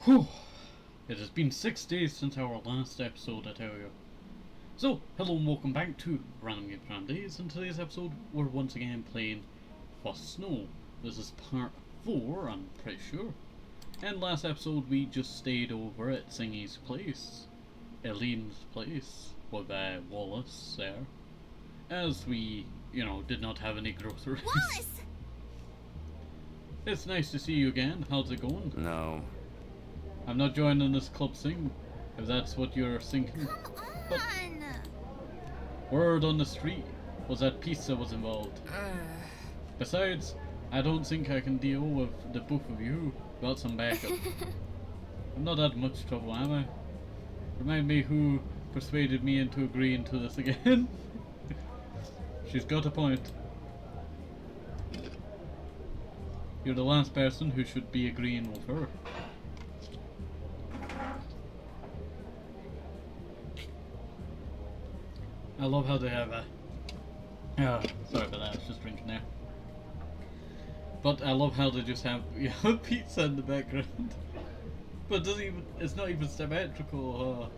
Whew. It has been 6 days since our last episode, I tell you. So, hello and welcome back to Random Game Random Days. In today's episode, we're once again playing Fast Snow. This is part 4, I'm pretty sure. And last episode, we just stayed over at Singy's place, Elan's place, with Wallace there. As we, did not have any groceries. Wallace! It's nice to see you again. How's it going? No. I'm not joining this club sing, if that's what you're thinking. Come on! But word on the street was that pizza was involved. Besides, I don't think I can deal with the both of you without some backup. I'm not that much trouble, am I? Remind me who persuaded me into agreeing to this again. She's got a point. You're the last person who should be agreeing with her. I love how they have sorry about that, I was just drinking there. But I love how they just have pizza in the background. But it doesn't even, it's not even symmetrical.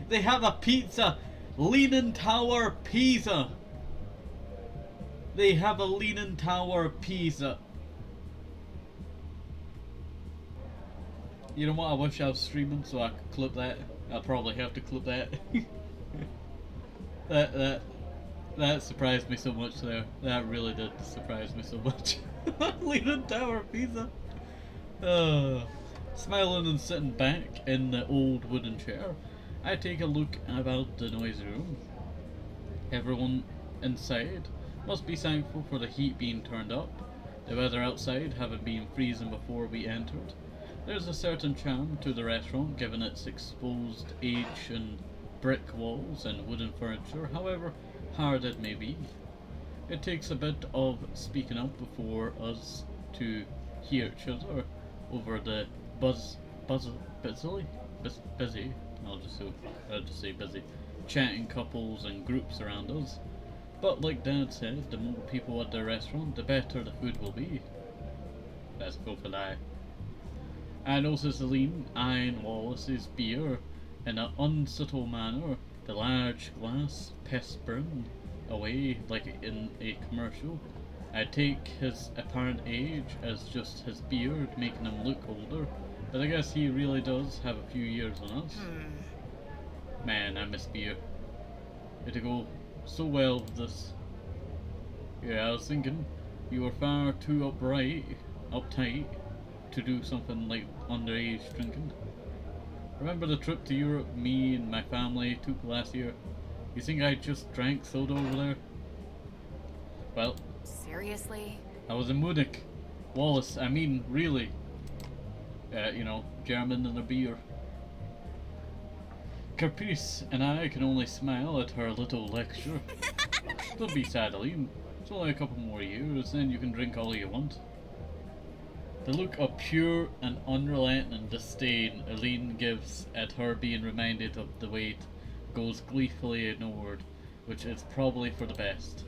They have a pizza! Leaning Tower Pizza! They have a Leaning Tower Pizza. You know what, I wish I was streaming so I could clip that. I'll probably have to clip that. That surprised me so much there. That really did surprise me so much. Leaning Tower Pizza. Smiling and sitting back in the old wooden chair, I take a look about the noisy room. Everyone inside must be thankful for the heat being turned up. The weather outside having been freezing before we entered. There's a certain charm to the restaurant given its exposed age and brick walls and wooden furniture, however hard it may be. It takes a bit of speaking up before us to hear each other over the busy, I'll just say busy, chatting couples and groups around us. But like Dad said, the more people at the restaurant, the better the food will be. Let's go for that. I notice Elan eyeing Wallace's beer in an unsubtle manner, the large glass pespering away like in a commercial. I take his apparent age as just his beard making him look older, but I guess he really does have a few years on us. Man, I miss beer. It'd go so well with this. Yeah, I was thinking you were far too uptight to do something like underage drinking. Remember the trip to Europe me and my family took last year? You think I just drank soda over there? Well, Seriously? I was in Munich. Wallace, I mean, really. German and a beer. Caprice and I can only smile at her little lecture. Don't be sad, Elan. It's only a couple more years, then you can drink all you want. The look of pure and unrelenting disdain Elan gives at her being reminded of the weight goes gleefully ignored, which is probably for the best.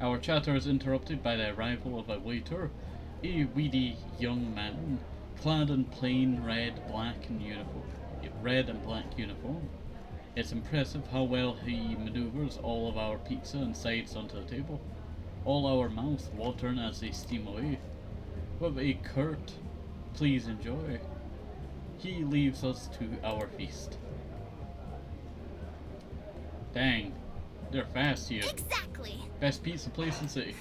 Our chatter is interrupted by the arrival of a waiter, a weedy young man, clad in plain red and black uniform. It's impressive how well he maneuvers all of our pizza and sides onto the table, all our mouths watering as they steam away. With a curt, "Please enjoy," he leaves us to our feast. Dang, they're fast here. Exactly! Best pizza place in the city.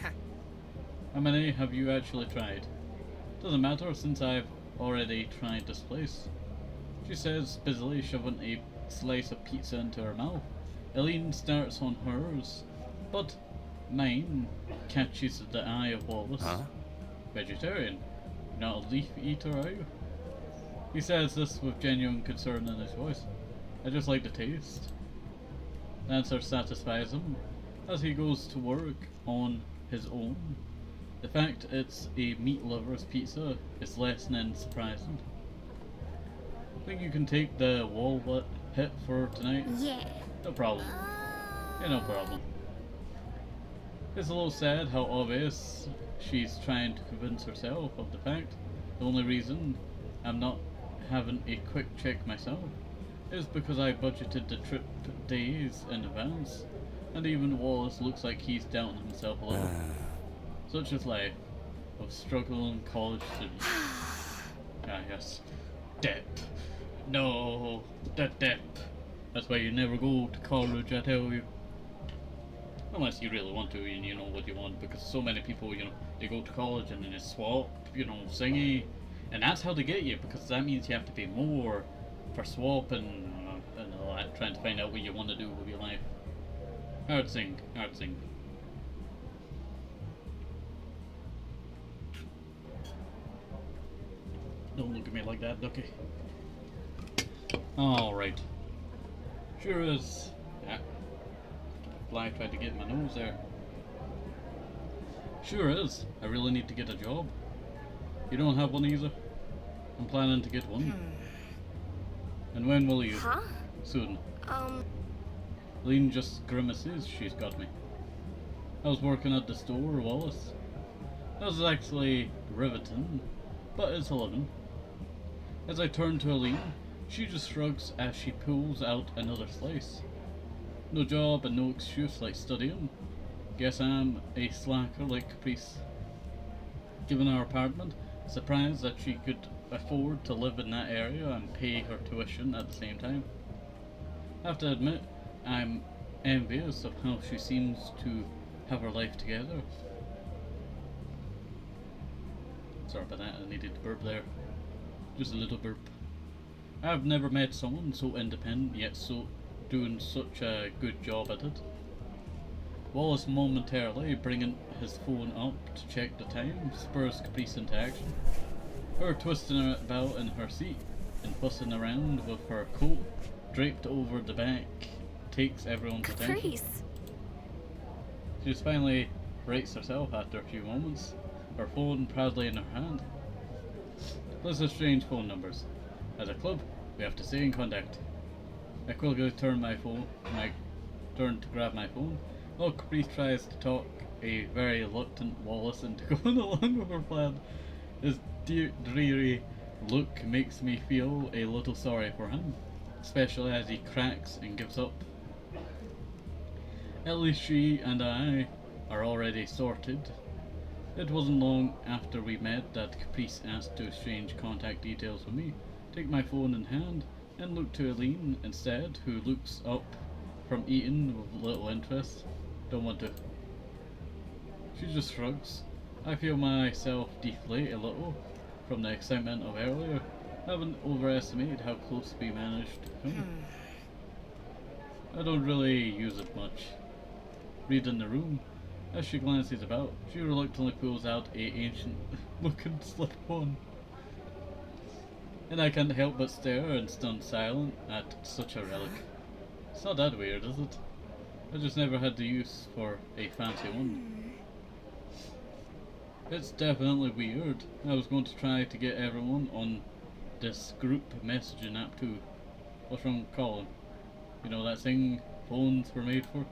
How many have you actually tried? Doesn't matter since I've already tried this place. She says, busily shoving a slice of pizza into her mouth. Elan starts on hers, but mine catches the eye of Wallace. Huh? Vegetarian? You're not a leaf eater, are you? He says this with genuine concern in his voice. I just like the taste. The answer satisfies him as he goes to work on his own. The fact it's a meat lover's pizza is less than surprising. Think you can take the walnut hit for tonight? Yeah. No problem. Yeah, no problem. It's a little sad how obvious she's trying to convince herself of the fact the only reason I'm not having a quick check myself is because I budgeted the trip days in advance, and even Wallace looks like he's doubting himself a little. Such is life of struggling college students. Ah yes, debt. No, the debt. That's why you never go to college, I tell you. Unless you really want to and you know what you want, because so many people, they go to college and then they swap, singy. And that's how they get you, because that means you have to pay more for swap and all that, trying to find out what you want to do with your life. Hard thing, hard thing. Don't look at me like that, Ducky. Alright. Sure is. Yeah. Fly tried to get in my nose there. Sure is. I really need to get a job. You don't have one either? I'm planning to get one. And when will you? Huh? Soon. Lean just grimaces. She's got me. I was working at the store, Wallace. That was actually riveting, but it's 11. As I turn to Eileen, she just shrugs as she pulls out another slice. No job and no excuse like studying. Guess I'm a slacker like Caprice. Given our apartment, surprised that she could afford to live in that area and pay her tuition at the same time. I have to admit, I'm envious of how she seems to have her life together. Sorry about that, I needed to burp there. Just a little burp. I've never met someone so independent yet so doing such a good job at it. Wallace momentarily bringing his phone up to check the time spurs Caprice into action. Her twisting about in her seat and fussing around with her coat draped over the back takes everyone's attention. Caprice. She just finally rights herself after a few moments, her phone proudly in her hand. Let's exchange phone numbers. As a club, we have to stay in contact. I quickly turn to grab my phone. while Caprice tries to talk a very reluctant Wallace into going along with her plan. His dreary look makes me feel a little sorry for him, especially as he cracks and gives up. At least she and I are already sorted. It wasn't long after we met that Caprice asked to exchange contact details with me, take my phone in hand, and look to Eileen instead, who looks up from eating with little interest. Don't want to. She just shrugs. I feel myself deflate a little from the excitement of earlier, having overestimated how close we managed to come. I don't really use it much. Reading the room. As she glances about, she reluctantly pulls out a ancient looking slip-on. And I can't help but stare in stunned silence at such a relic. It's not that weird, is it? I just never had the use for a fancy one. It's definitely weird. I was going to try to get everyone on this group messaging app too. What's wrong with calling? You know that thing phones were made for?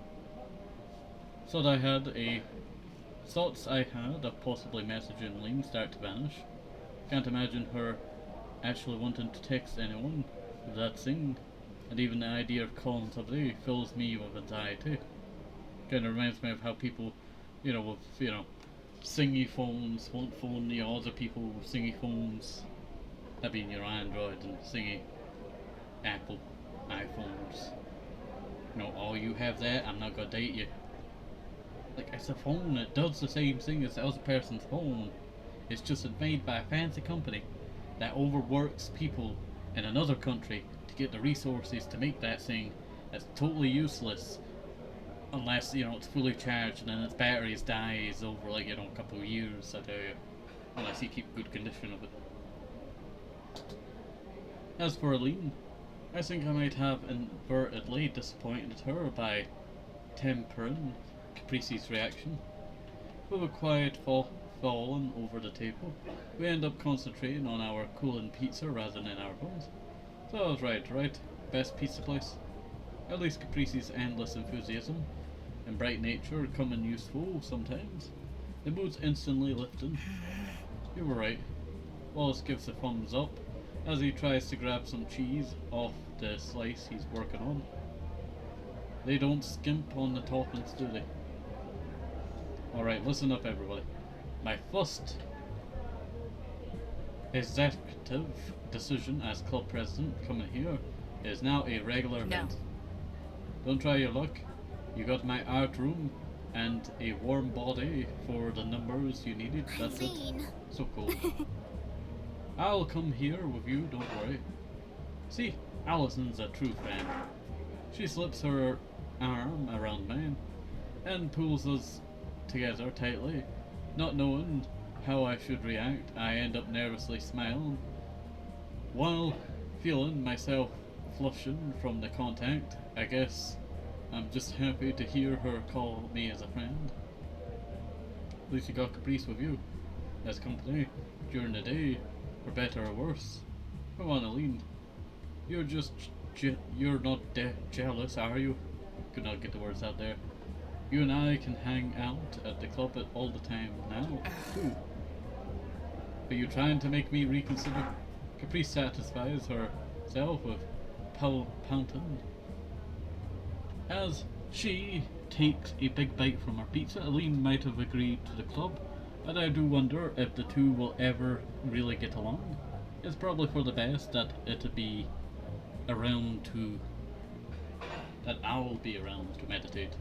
Thoughts I had of possibly messaging Lynn start to vanish. Can't imagine her actually wanting to text anyone with that thing, and even the idea of calling somebody fills me with anxiety. Kinda reminds me of how people, with, singy phones won't phone the other people with singy phones. That being your Android and singy Apple iPhones. Oh, you have that, I'm not gonna date you. Like, it's a phone, it does the same thing as the other person's phone. It's just made by a fancy company that overworks people in another country to get the resources to make that thing that's totally useless unless, it's fully charged and then its batteries dies over, a couple of years, I tell you. Unless you keep good condition of it. As for Eileen, I think I might have inadvertently disappointed her by tempering Caprice's reaction. With a quiet falling over the table, we end up concentrating on our cooling pizza rather than our phones. So I was right? Best pizza place? At least Caprice's endless enthusiasm and bright nature come in useful sometimes. The mood's instantly lifting. You were right. Wallace gives a thumbs up as he tries to grab some cheese off the slice he's working on. They don't skimp on the toppings, do they? Alright, listen up everybody. My first executive decision as club president coming here is now a regular event. Don't try your luck. You got my art room and a warm body for the numbers you needed. That's it. So cool. I'll come here with you, don't worry. See, Allison's a true fan. She slips her arm around mine and pulls us together tightly. Not knowing how I should react, I end up nervously smiling while feeling myself flushing from the contact. I guess I'm just happy to hear her call me as a friend. At least you got Caprice with you as company during the day, for better or worse. Come on, Élan. You're just you're not jealous, are you? Could not get the words out there. You and I can hang out at the club all the time now, too. Are you trying to make me reconsider? Caprice satisfies herself with pouting as she takes a big bite from her pizza. Élan might have agreed to the club, but I do wonder if the two will ever really get along. It's probably for the best that it'll be around to that I'll be around to meditate.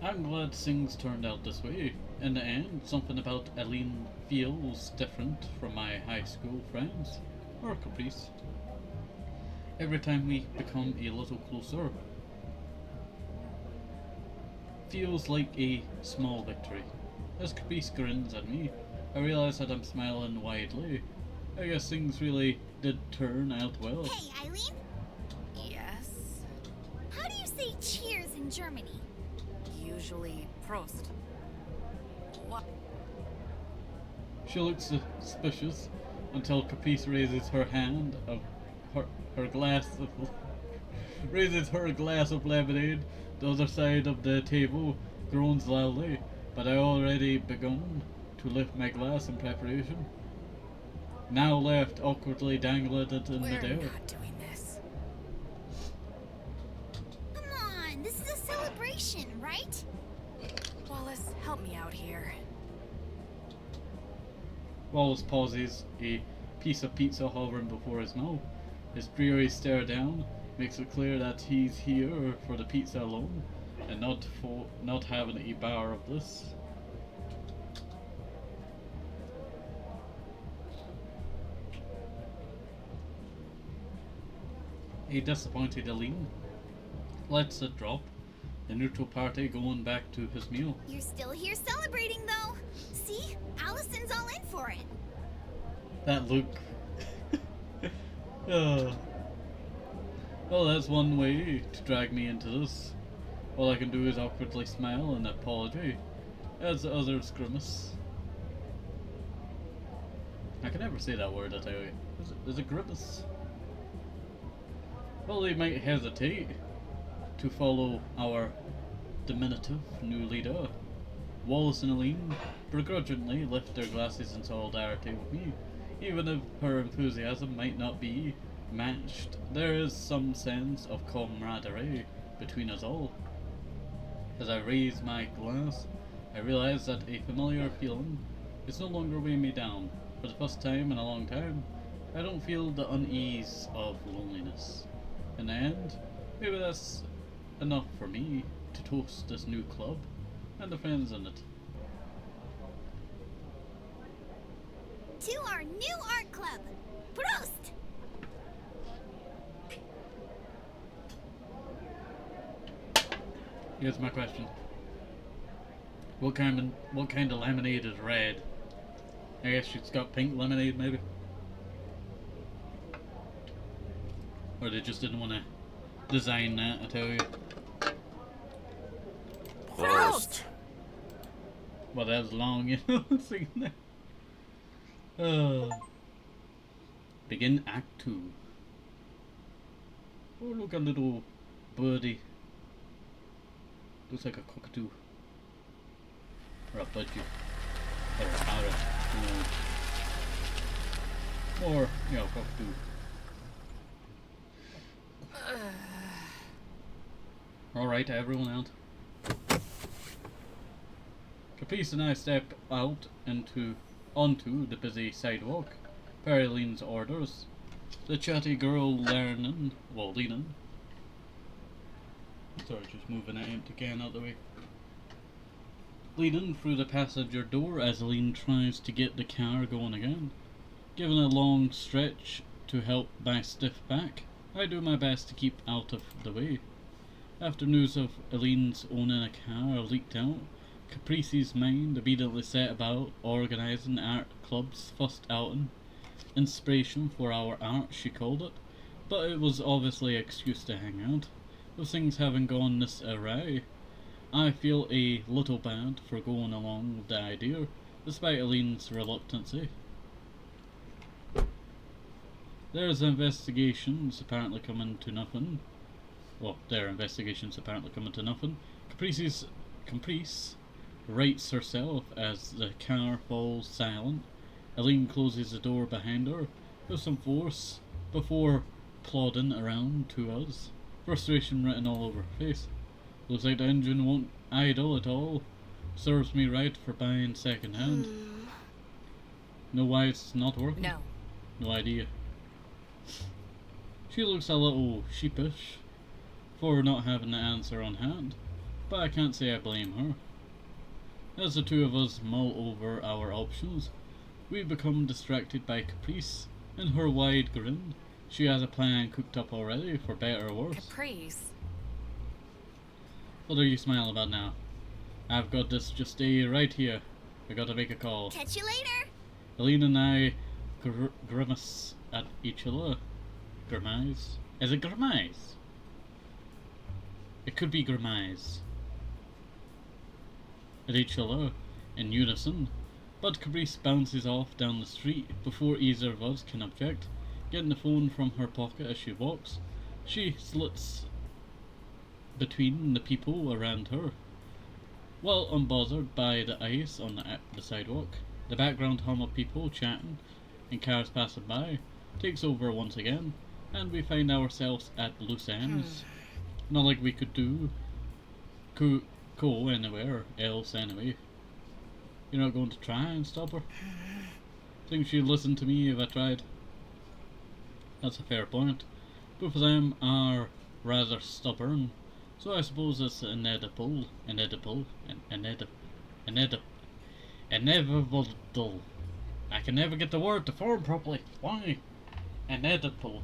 I'm glad things turned out this way. In the end, something about Élan feels different from my high school friends, or Caprice. Every time we become a little closer, feels like a small victory. As Caprice grins at me, I realize that I'm smiling widely. I guess things really did turn out well. Hey, Eileen? Yes? How do you say cheers in Germany? Usually Prost. What? She looks suspicious until Caprice raises her hand of her glass of raises her glass of lemonade. The other side of the table groans loudly, but I already begun to lift my glass in preparation. Now left awkwardly dangling in the air. We're not doing this. Come on, this is a celebration, right? Wallace, help me out here. Wallace pauses, a piece of pizza hovering before his mouth. His dreary stare down makes it clear that he's here for the pizza alone, and not having a bar of this. A disappointed Élan lets it drop, the neutral party going back to his meal. You're still here celebrating, though. See? Allison's all in for it. That look. Well, that's one way to drag me into this. All I can do is awkwardly smile and apology as the others grimace. I can never say that word, I tell you. Is it grimace? Well, they might hesitate to follow our diminutive new leader. Wallace and Élan begrudgingly lift their glasses in solidarity with me. Even if her enthusiasm might not be matched, there is some sense of camaraderie between us all. As I raise my glass, I realize that a familiar feeling is no longer weighing me down. For the first time in a long time, I don't feel the unease of loneliness. In the end, maybe that's enough for me to toast this new club and the friends in it. To our new art club. Prost! Here's my question. What kind of lemonade is red? I guess she's got pink lemonade, maybe? Or they just didn't want to design that, I tell you. Prost! Well, that was long, you know, singing that. Begin Act 2. Oh, look, a little birdie. Looks like a cockatoo. Or a budgie. Or a parrot. You know. Or, you know, cockatoo. Alright, everyone out. Caprice and I step out onto the busy sidewalk. Per Elan's orders. The chatty girl leaning. Sorry, just moving that empty can out the way. Leaning through the passenger door as Elan tries to get the car going again. Given a long stretch to help my stiff back, I do my best to keep out of the way. After news of Elan's owning a car leaked out, Caprice's mind immediately set about organising art club's first outing. Inspiration for our art, she called it, but it was obviously an excuse to hang out. With things having gone this awry, I feel a little bad for going along with the idea, despite Elan's reluctancy. There's investigations apparently coming to nothing. Well, their investigations apparently coming to nothing. Caprice rights herself as the car falls silent. Elan closes the door behind her with some force before plodding around to us, frustration written all over her face. Looks like the engine won't idle at all. Serves me right for buying second hand. Know why it's not working? No. No idea. She looks a little sheepish for not having the answer on hand, but I can't say I blame her. As the two of us mull over our options, we become distracted by Caprice and her wide grin. She has a plan cooked up already, for better or worse. Caprice. What are you smiling about now? I've got this, just stay right here. I gotta make a call. Catch you later. Elan and I grimace at each other. Grimace? Is it grimace? It could be grimace. At each other, in unison, but Caprice bounces off down the street before either of us can object. Getting the phone from her pocket as she walks, she slits between the people around her. Well unbothered by the ice on the sidewalk, the background hum of people chatting and cars passing by takes over once again, and we find ourselves at loose ends. Not like we could go anywhere else anyway. You're not going to try and stop her? Think she'd listen to me if I tried? That's a fair point. Both of them are rather stubborn, so I suppose it's inevitable. I can never get the word to form properly. Why? Inevitable.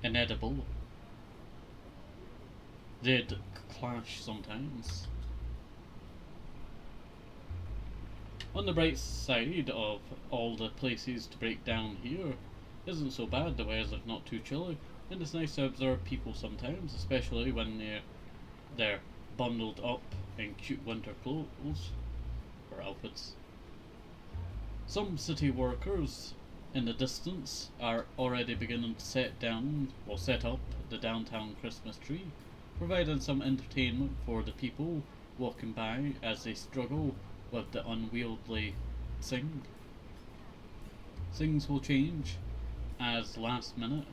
Inedible. They'd clash sometimes. On the bright side of all the places to break down here, isn't so bad. The weather's not too chilly, and it's nice to observe people sometimes, especially when they're bundled up in cute winter clothes or outfits. Some city workers in the distance are already beginning to set up the downtown Christmas tree, providing some entertainment for the people walking by as they struggle with the unwieldy thing. Things will change as last minute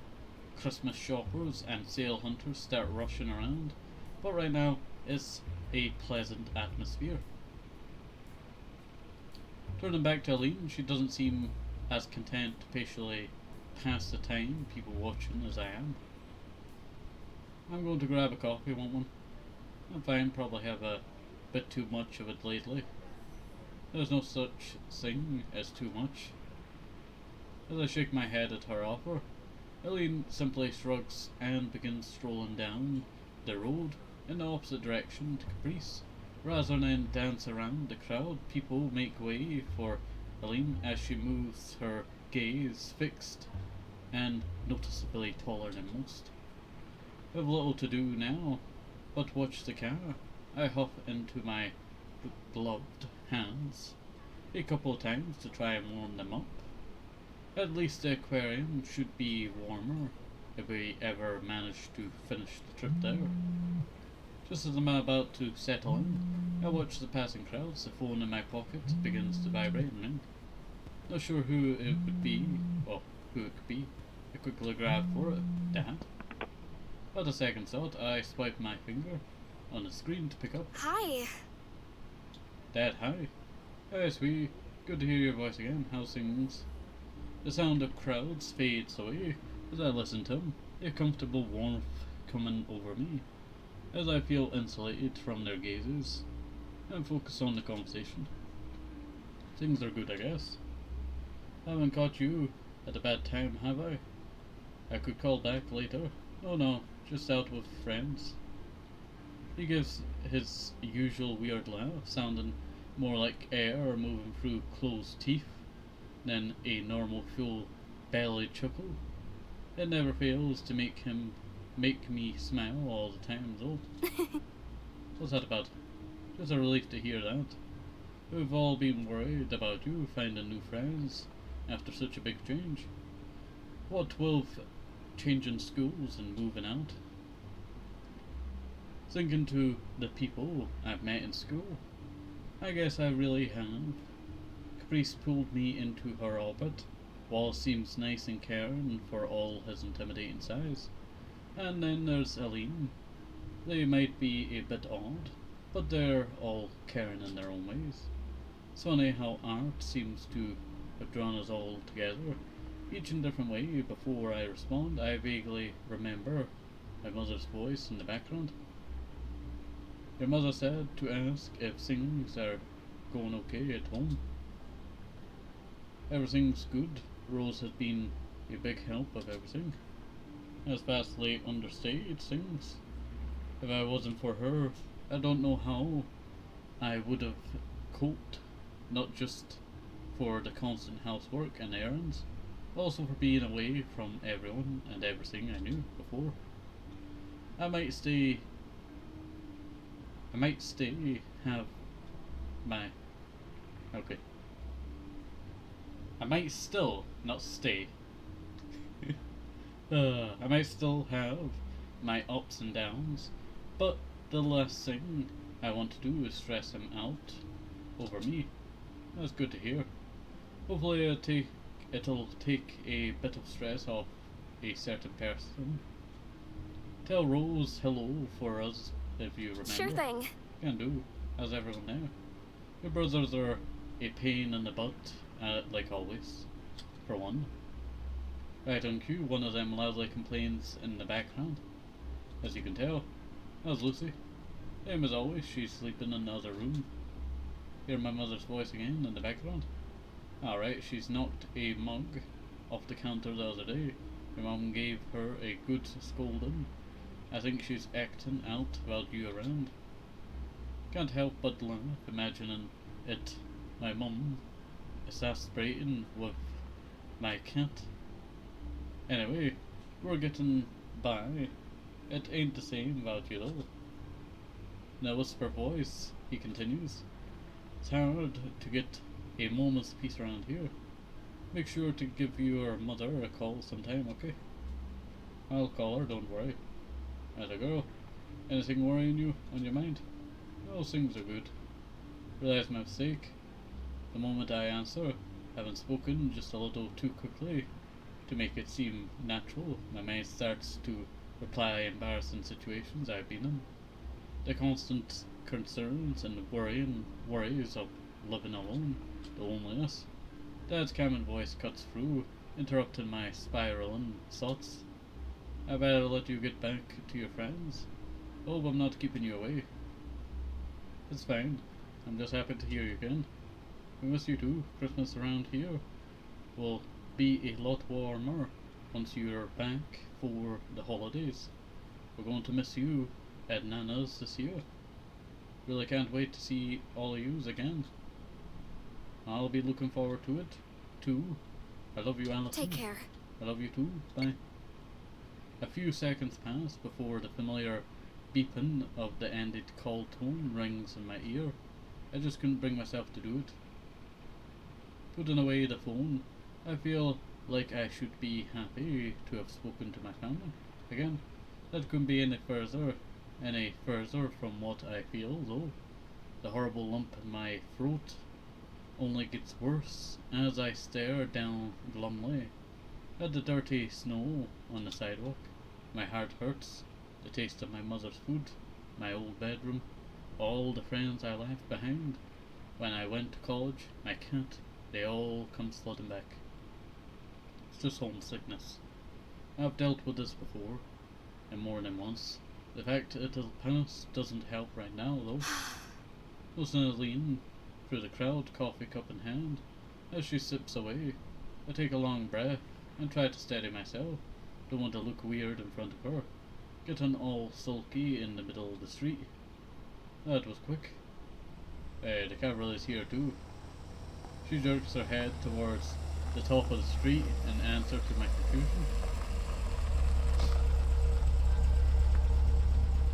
Christmas shoppers and sale hunters start rushing around, but right now it's a pleasant atmosphere. Turning back to Elan, she doesn't seem as content to patiently pass the time people watching as I am. I'm going to grab a coffee, want one? I'm fine, probably have a bit too much of it lately. There's no such thing as too much. As I shake my head at her offer, Elan simply shrugs and begins strolling down the road in the opposite direction to Caprice. Rather than dance around the crowd, people make way for Elan as she moves, her gaze fixed and noticeably taller than most. I have little to do now but watch the car. I huff into my gloved hands a couple of times to try and warm them up. At least the aquarium should be warmer if we ever manage to finish the trip there. Just as I'm about to settle in, I watch the passing crowds. The phone in my pocket begins to vibrate and ring. Not sure who it would be, or who it could be. I quickly grab for it. Dad. Without a second thought, I swipe my finger on the screen to pick up. Hi. Dad, hi. Hi, sweetie. Good to hear your voice again. How's things? The sound of crowds fades away as I listen to him, a comfortable warmth coming over me, as I feel insulated from their gazes and focus on the conversation. Things are good, I guess. I haven't caught you at a bad time, have I? I could call back later. Oh no, just out with friends. He gives his usual weird laugh, sounding more like air moving through closed teeth than a normal full belly chuckle. It never fails to make me smile all the time though. What's that about? Just a relief to hear that. We've all been worried about you finding new friends after such a big change. What with changing schools and moving out? Thinking to the people I've met in school, I guess I really have. Caprice pulled me into her orbit. Wallace seems nice and caring for all his intimidating size. And then there's Élan. They might be a bit odd, but they're all caring in their own ways. It's funny how art seems to have drawn us all together, each in a different way. Before I respond, I vaguely remember my mother's voice in the background. Your mother said to ask if things are going okay at home. Everything's good. Rose has been a big help of everything. Has vastly understated things. If I wasn't for her, I don't know how I would have coped, not just for the constant housework and errands, but also for being away from everyone and everything I knew before. I might have my... Okay. I might still, not stay. I might still have my ups and downs, but the last thing I want to do is stress him out over me. That's good to hear. Hopefully it'll take a bit of stress off a certain person. Tell Rose hello for us if you remember. Sure thing. Can do, as everyone now. Your brothers are a pain in the butt, like always, for one. Right on cue, one of them loudly complains in the background. As you can tell, that's Lucy. Same as always, she's sleeping in the other room. Hear my mother's voice again in the background. Alright, she's knocked a mug off the counter the other day. Your mom gave her a good scolding. I think she's acting out about you around. Can't help but laugh, imagining it, my mum, exasperating with my cat. Anyway, we're getting by. It ain't the same without you though. In a whisper voice, he continues. It's hard to get a moment's peace around here. Make sure to give your mother a call sometime, okay? I'll call her, don't worry. As a girl, anything worrying you on your mind? All things are good. Realize my mistake. The moment I answer, having spoken just a little too quickly to make it seem natural, my mind starts to reply embarrassing situations I've been in. The constant concerns and worries of living alone, the loneliness. Dad's calming voice cuts through, interrupting my spiraling thoughts. I better let you get back to your friends. Hope I'm not keeping you away. It's fine. I'm just happy to hear you again. We miss you too. Christmas around here will be a lot warmer once you're back for the holidays. We're going to miss you at Nana's this year. Really can't wait to see all of yous again. I'll be looking forward to it too. I love you, Allison. Take care. I love you too. Bye. A few seconds pass before the familiar beeping of the ended call tone rings in my ear. I just couldn't bring myself to do it. Putting away the phone, I feel like I should be happy to have spoken to my family. Again, that couldn't be any further from what I feel, though. The horrible lump in my throat only gets worse as I stare down glumly at the dirty snow on the sidewalk. My heart hurts. The taste of my mother's food, my old bedroom, all the friends I left behind when I went to college, my cat, they all come flooding back. It's just homesickness. I've dealt with this before, and more than once. The fact it'll pass doesn't help right now, though. Listen to Élan through the crowd, coffee cup in hand. As she sips away, I take a long breath and try to steady myself. Don't want to look weird in front of her. Getting all sulky in the middle of the street. That was quick. Hey, the cavalry's here too. She jerks her head towards the top of the street in answer to my confusion.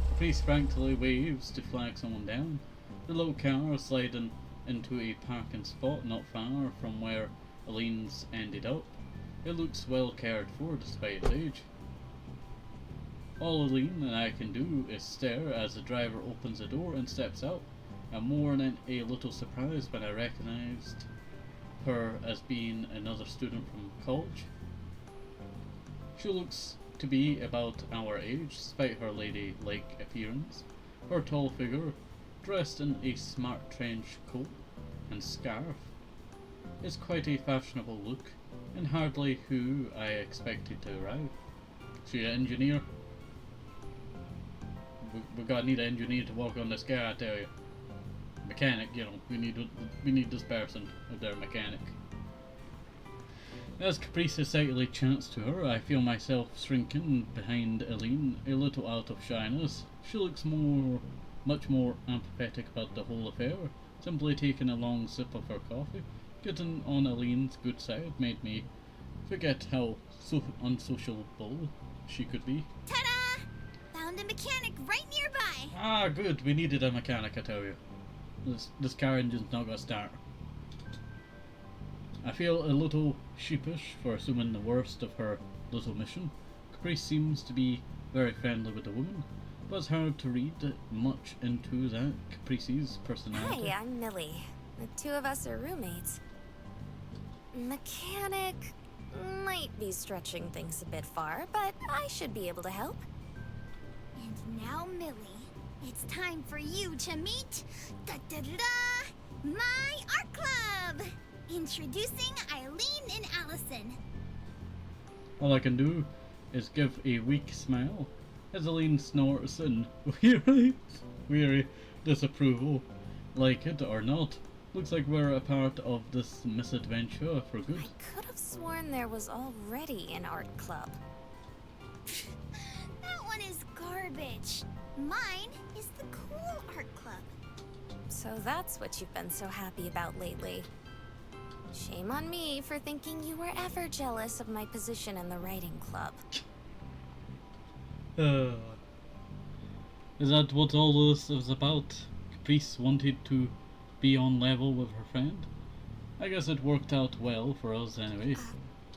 The priest frankly waves to flag someone down. The little car is sliding into a parking spot not far from where Élan's ended up. It looks well cared for despite its age. All Élan and I can do is stare as the driver opens the door and steps out. I'm more than a little surprised when I recognized her as being another student from college. She looks to be about our age, despite her lady-like appearance. Her tall figure, dressed in a smart trench coat and scarf, is quite a fashionable look, and hardly who I expected to arrive. She's an engineer. We gotta need an engineer to work on this car, I tell you. Mechanic, you know, we need this person if they're a mechanic. As Caprice excitedly chants to her, I feel myself shrinking behind Élan, a little out of shyness. She looks much more apathetic about the whole affair, simply taking a long sip of her coffee. Getting on Élan's good side made me forget how unsociable she could be. Ta-da! Found a mechanic right nearby. Ah, good. We needed a mechanic, I tell you. This car engine's not gonna start. I feel a little sheepish for assuming the worst of her little mission. Caprice seems to be very friendly with the woman, but it's hard to read much into that Caprice's personality. Hi, I'm Millie. The two of us are roommates. Mechanic might be stretching things a bit far, but I should be able to help. And now, Millie, it's time for you to meet my art club. Introducing Élan and Allison. All I can do is give a weak smile as Élan snorts in weary disapproval. Like it or not, looks like we're a part of this misadventure for good. I could have sworn there was already an art club. That one is garbage. Mine is the cool art club. So that's what you've been so happy about lately. Shame on me for thinking you were ever jealous of my position in the writing club. Is that what all this is about? Caprice wanted to be on level with her friend? I guess it worked out well for us anyway.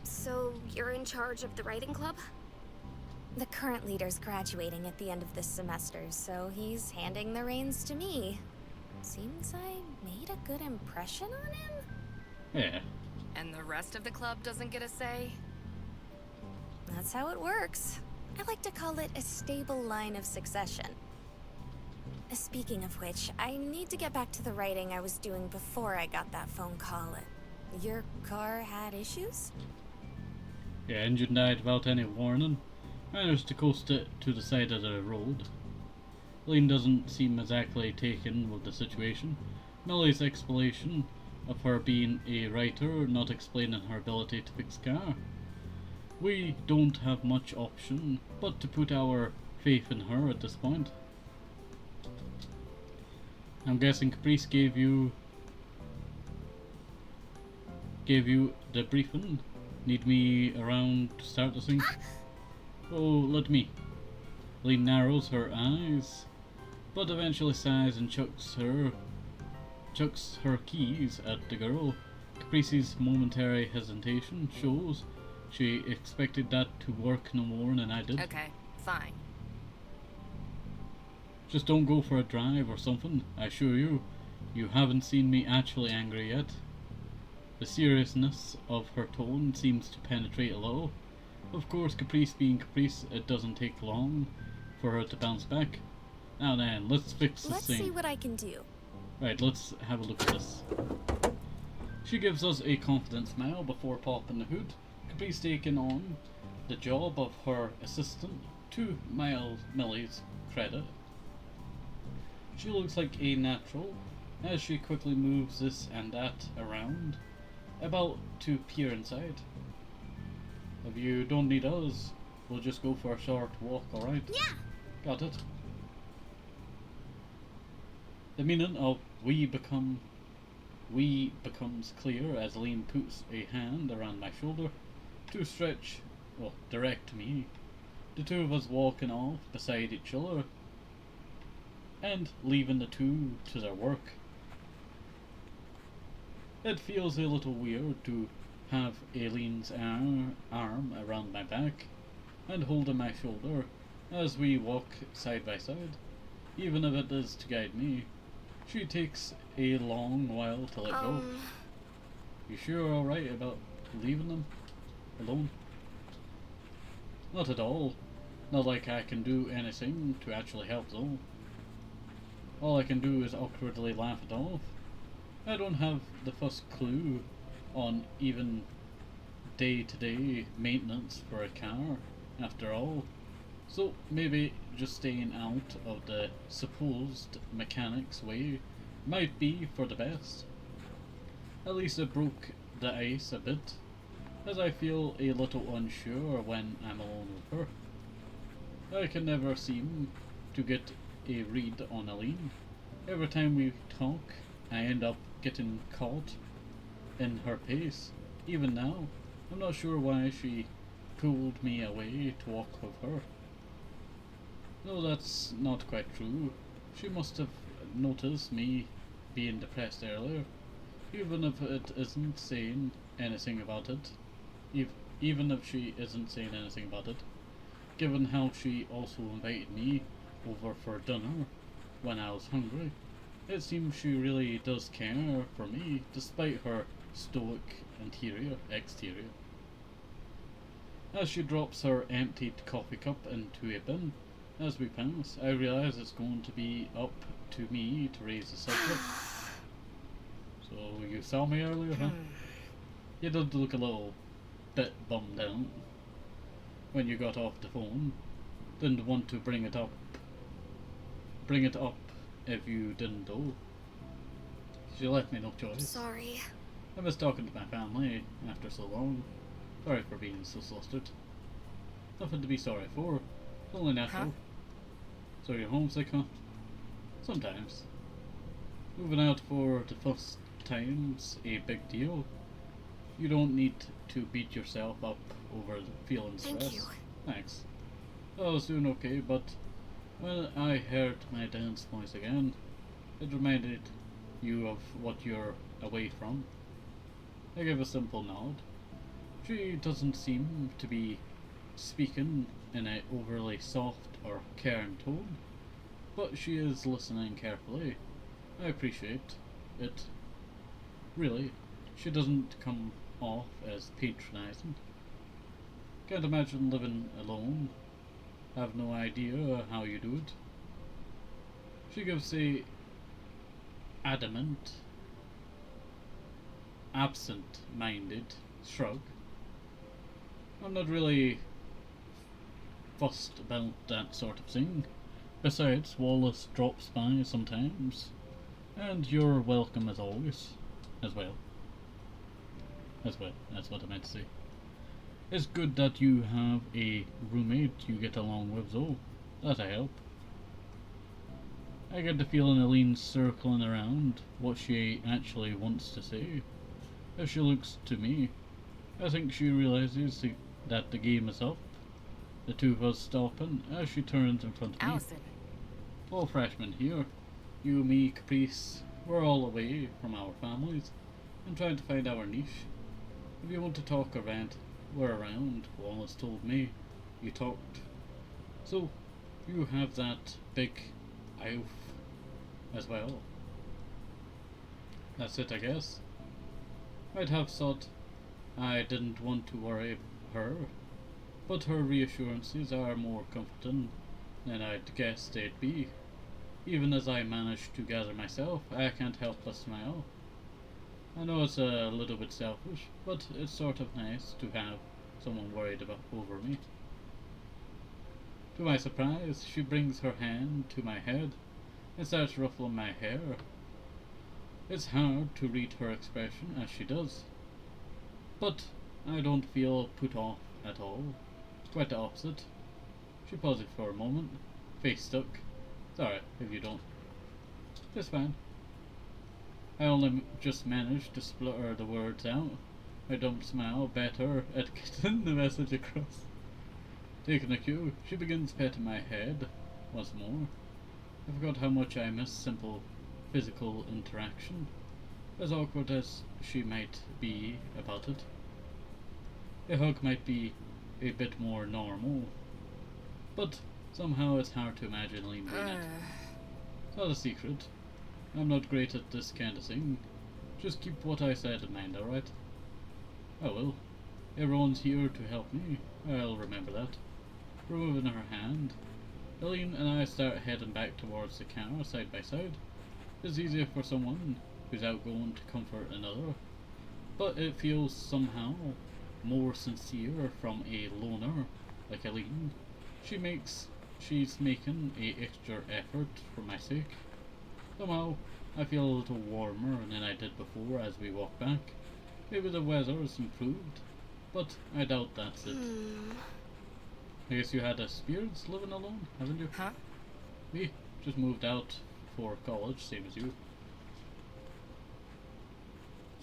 So you're in charge of the writing club? The current leader's graduating at the end of this semester, so he's handing the reins to me. Seems I made a good impression on him? Yeah. And the rest of the club doesn't get a say? That's how it works. I like to call it a stable line of succession. Speaking of which, I need to get back to the writing I was doing before I got that phone call. Your car had issues? Yeah, engine died without any warning. Managed to coast it to the side of the road. Élan doesn't seem exactly taken with the situation. Millie's explanation of her being a writer, not explaining her ability to fix car. We don't have much option but to put our faith in her at this point. I'm guessing Caprice gave you the briefing. Need me around to start the thing? Oh, let me. Élan narrows her eyes, but eventually sighs and chucks her keys at the girl. Caprice's momentary hesitation shows she expected that to work no more than I did. Okay, fine. Just don't go for a drive or something, I assure you. You haven't seen me actually angry yet. The seriousness of her tone seems to penetrate a little. Of course, Caprice being Caprice, it doesn't take long for her to bounce back. Now then, let's fix this Let's thing. see what I can do. Right, let's have a look at this. She gives us a confident smile before popping the hood. Caprice taking on the job of her assistant, to Millie's credit. She looks like a natural as she quickly moves this and that around, about to peer inside. If you don't need us, we'll just go for a short walk, alright? Yeah. Got it. The meaning of we becomes clear as Élan puts a hand around my shoulder to stretch, well, direct me. The two of us walking off beside each other and leaving the two to their work. It feels a little weird to have Élan's arm around my back and holding my shoulder as we walk side by side, even if it is to guide me. She takes a long while to let go. You sure are alright about leaving them alone? Not at all. Not like I can do anything to actually help though. All I can do is awkwardly laugh it off. I don't have the first clue on even day-to-day maintenance for a car, after all. So maybe just staying out of the supposed mechanic's way might be for the best. At least it broke the ice a bit, as I feel a little unsure when I'm alone with her. I can never seem to get a read on Élan. Every time we talk, I end up getting caught in her pace. Even now, I'm not sure why she pulled me away to walk with her. No, that's not quite true. She must have noticed me being depressed earlier, even if it isn't saying anything about it. Even if she isn't saying anything about it, given how she also invited me over for dinner when I was hungry. It seems she really does care for me, despite her stoic exterior. As she drops her emptied coffee cup into a bin, as we pass, I realise it's going to be up to me to raise the subject. So, you saw me earlier, huh? You did look a little bit bummed out when you got off the phone. Didn't want to bring it up if you didn't though. She left me no choice. Sorry. I miss talking to my family after so long. Sorry for being so flustered. Nothing to be sorry for. It's only natural. Huh? So you're homesick, huh? Sometimes. Moving out for the first time's a big deal. You don't need to beat yourself up over feeling stress. Thank you. Thanks. I was doing okay, but when I heard my dad's voice again, it reminded you of what you're away from. I gave a simple nod. She doesn't seem to be speaking in an overly soft or caring tone, but she is listening carefully. I appreciate it. Really, she doesn't come off as patronizing. Can't imagine living alone. Have no idea how you do it. She gives a adamant, absent-minded shrug. I'm not really fussed about that sort of thing. Besides, Wallace drops by sometimes, and you're welcome as always. As well, that's what I meant to say. It's good that you have a roommate you get along with though. That'll help. I get the feeling Élan's circling around what she actually wants to say. As she looks to me, I think she realizes that the game is up. The two of us stopping as she turns in front of Allison. me. All freshmen here. You, me, Caprice, we're all away from our families. and trying to find our niche. If you want to talk or rant, we're around. Wallace told me you talked. So, you have that big oaf as well. That's it, I guess. I'd have thought I didn't want to worry her, but her reassurances are more comforting than I'd guessed they'd be. Even as I manage to gather myself, I can't help but smile. I know it's a little bit selfish, but it's sort of nice to have someone worried about over me. To my surprise, she brings her hand to my head and starts ruffling my hair. It's hard to read her expression as she does, but I don't feel put off at all. Quite the opposite. She pauses for a moment, face stuck. Sorry if you don't. It's fine. I only just managed to splutter the words out. I don't smile better at getting the message across. Taking a cue, she begins petting my head once more. I forgot how much I miss simple physical interaction, as awkward as she might be about it. A hug might be a bit more normal, but somehow it's hard to imagine Élan doing it. It's not a secret. I'm not great at this kind of thing. Just keep what I said in mind, alright? I will. Everyone's here to help me. I'll remember that. Removing her hand, Élan and I start heading back towards the car side by side. It's easier for someone who's outgoing to comfort another, but it feels somehow more sincere from a loner like Élan. She's making a extra effort for my sake. Somehow, I feel a little warmer than I did before as we walk back. Maybe the weather's improved, but I doubt that's it. I guess you had experience living alone, haven't you? Huh? Me, just moved out for college, same as you.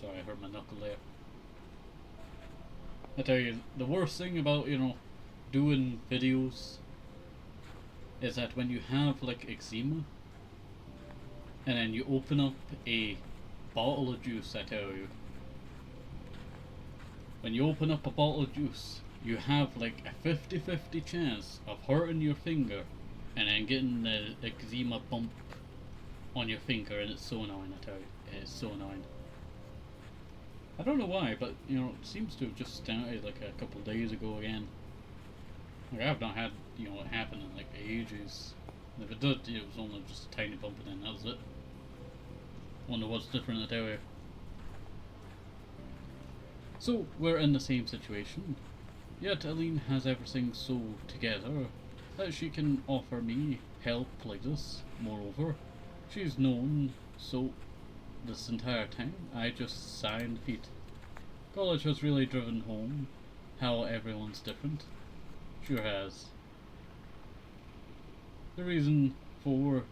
Sorry, I hurt my knuckle there. I tell you, the worst thing about, doing videos is that when you have like eczema and then you open up a bottle of juice, I tell you, when you open up a bottle of juice, you have like a 50-50 chance of hurting your finger and then getting the eczema bump on your finger, and it's so annoying, I tell you. It's so annoying. I don't know why, but it seems to have just started like a couple of days ago again. Like, I've not had it happen in like ages. If it did, it was only just a tiny bump and then that was it. Wonder what's different, I tell you. So we're in the same situation, yet Élan has everything so together that she can offer me help like this. Moreover, she's known so this entire time. I just sigh in defeat. College has really driven home how everyone's different. Sure has. The reason for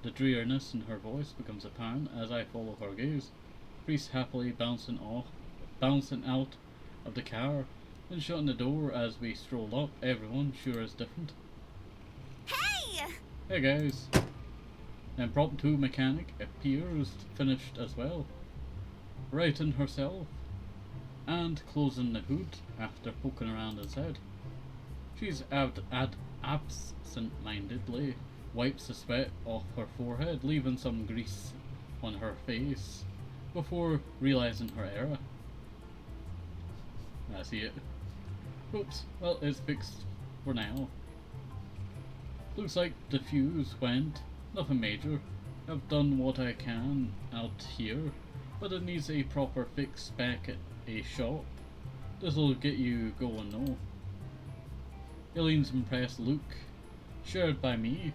the dreariness in her voice becomes apparent as I follow her gaze. Priest happily bouncing out of the car and shutting the door as we stroll up. Everyone sure is different. Hey! Hey guys. Impromptu mechanic appears finished as well, righting herself and closing the hood after poking around inside. She's absent-mindedly wipes the sweat off her forehead, leaving some grease on her face before realizing her error. I see it. Oops, well, it's fixed for now. Looks like the fuse went. Nothing major. I've done what I can out here, but it needs a proper fix back at a shop. This'll get you going though. Élan's impressed look, shared by me,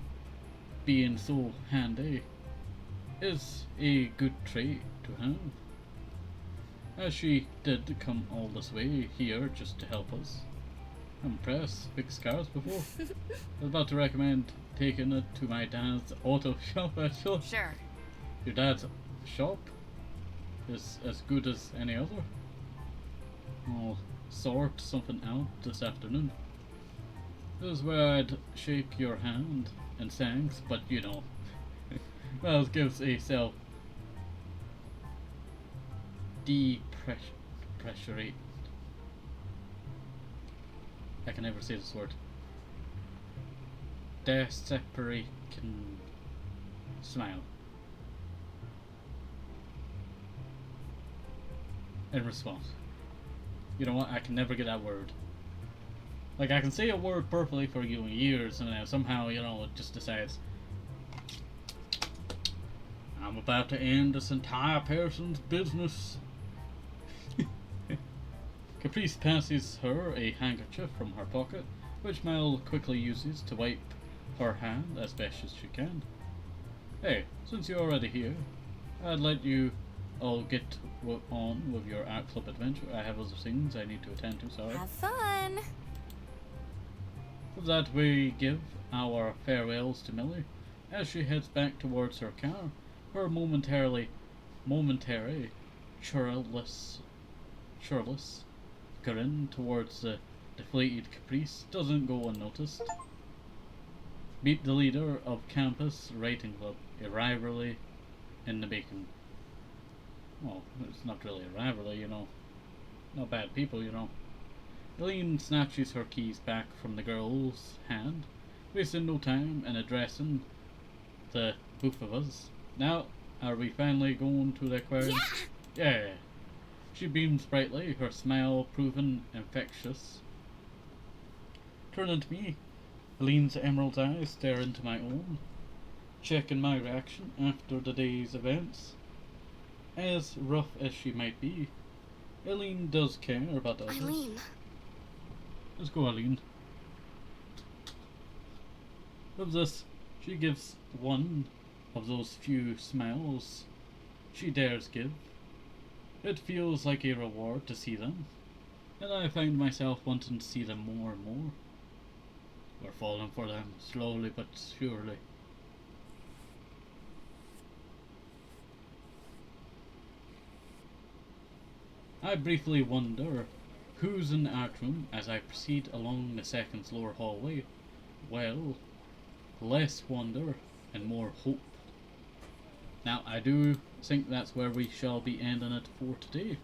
being so handy, is a good trait to have. As she did come all this way here just to help us. I'm impressed. Fixed cars before. I was about to recommend taking it to my dad's auto shop actually. Sure. Your dad's shop is as good as any other. I'll sort something out this afternoon. This is where I'd shake your hand and thanks, but well, it gives a depressurate. I can never say this word. Deseparating smile. In response. You know what? I can never get that word. Like, I can say a word perfectly for you in years, and then somehow, you know, it just decides, I'm about to end this entire person's business. Caprice passes her a handkerchief from her pocket, which Mel quickly uses to wipe her hand as best as she can. Hey, since you're already here, I'd let you all get on with your art club adventure. I have other things I need to attend to, sorry. Have fun! With that, we give our farewells to Millie as she heads back towards her car. Her momentary churlish grin towards the deflated Caprice doesn't go unnoticed. Meet the leader of campus writing club, a rivalry in the making. Well, it's not really a rivalry, you know. Not bad people, you know. Elan snatches her keys back from the girl's hand, wasting no time in addressing the both of us. Now, are we finally going to the aquarium? Yeah! She beams brightly, her smile proving infectious. Turning to me, Elan's emerald eyes stare into my own, checking my reaction after the day's events. As rough as she might be, Elan does care about others. Eileen. Let's go, Elan. With this, she gives one of those few smiles she dares give. It feels like a reward to see them, and I find myself wanting to see them more and more. We're falling for them, slowly but surely. I briefly wonder who's in the art room as I proceed along the second floor hallway. Well, less wonder and more hope. Now, I do think that's where we shall be ending it for today.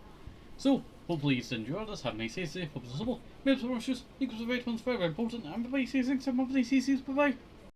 So, hopefully you enjoyed this. Have a nice day, safe, hope it's possible. Maybe some rushes, equals of 8 months, very important, and bye-bye, see you next time, bye-bye, see you, bye-bye.